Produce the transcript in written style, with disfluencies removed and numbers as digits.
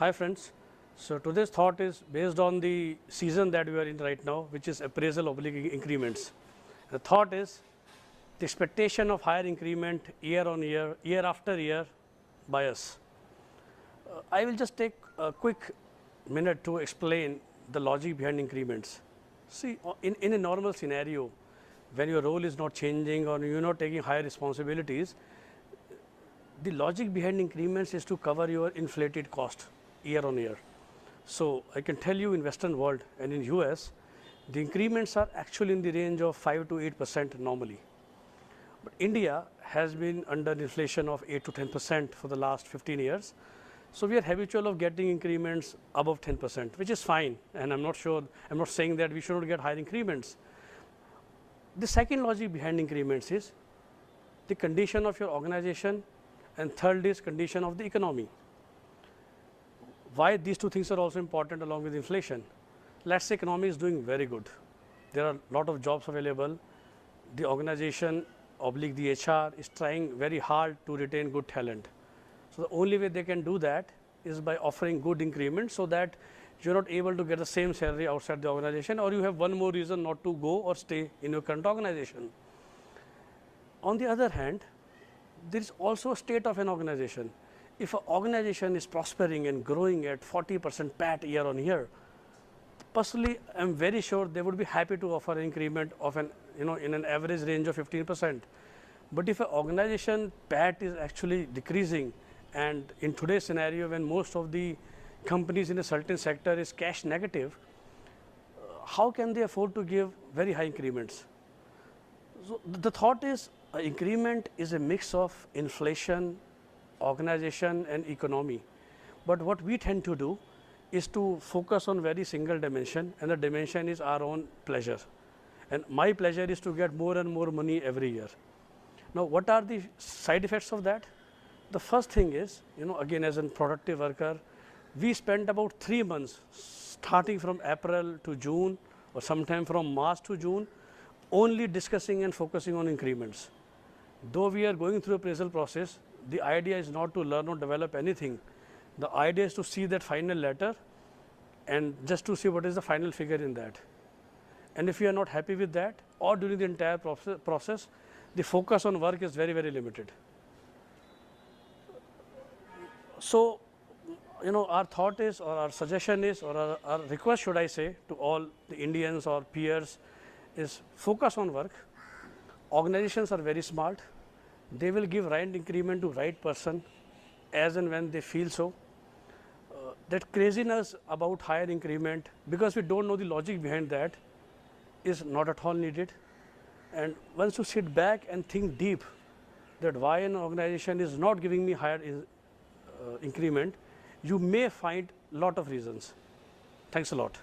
Hi friends. So today's thought is based on the season that we are in right now, which is appraisal oblique increments. The thought is the expectation of higher increment year on year, year after year by us. I will just take a quick minute to explain the logic behind increments. See, in a normal scenario, when your role is not changing or you're not taking higher responsibilities, the logic behind increments is to cover your inflated cost year on year. So I can tell you in Western world and in US, the increments are actually in the range of 5 to 8% normally. But India has been under inflation of 8 to 10% for the last 15 years. So we are habitual of getting increments above 10%, which is fine. And I'm not saying that we should not get higher increments. The second logic behind increments is the condition of your organization, and third is condition of the economy. Why these two things are also important along with inflation? Let's say economy is doing very good. There are a lot of jobs available. The organization oblique the HR is trying very hard to retain good talent. So the only way they can do that is by offering good increments so that you're not able to get the same salary outside the organization, or you have one more reason not to go or stay in your current organization. On the other hand, there is also a state of an organization. If an organization is prospering and growing at 40% PAT year on year, personally, I'm very sure they would be happy to offer an increment of in an average range of 15%. But if an organization PAT is actually decreasing, and in today's scenario when most of the companies in a certain sector is cash negative, how can they afford to give very high increments? So the thought is increment is a mix of inflation, organization and economy. But what we tend to do is to focus on very single dimension, and the dimension is our own pleasure. And my pleasure is to get more and more money every year. Now, what are the side effects of that? The first thing is, again as a productive worker, we spent about 3 months starting from April to June or sometime from March to June only discussing and focusing on increments. Though we are going through appraisal process, the idea is not to learn or develop anything. The idea is to see that final letter and just to see what is the final figure in that. And if you are not happy with that, or during the entire process, the focus on work is very, very limited. So, our thought is, or our suggestion is, or our request should I say to all the Indians or peers is focus on work. Organizations are very smart. They will give right increment to right person as and when they feel so. That craziness about higher increment, because we don't know the logic behind that, is not at all needed. And once you sit back and think deep that why an organization is not giving me higher increment, you may find a lot of reasons. Thanks a lot.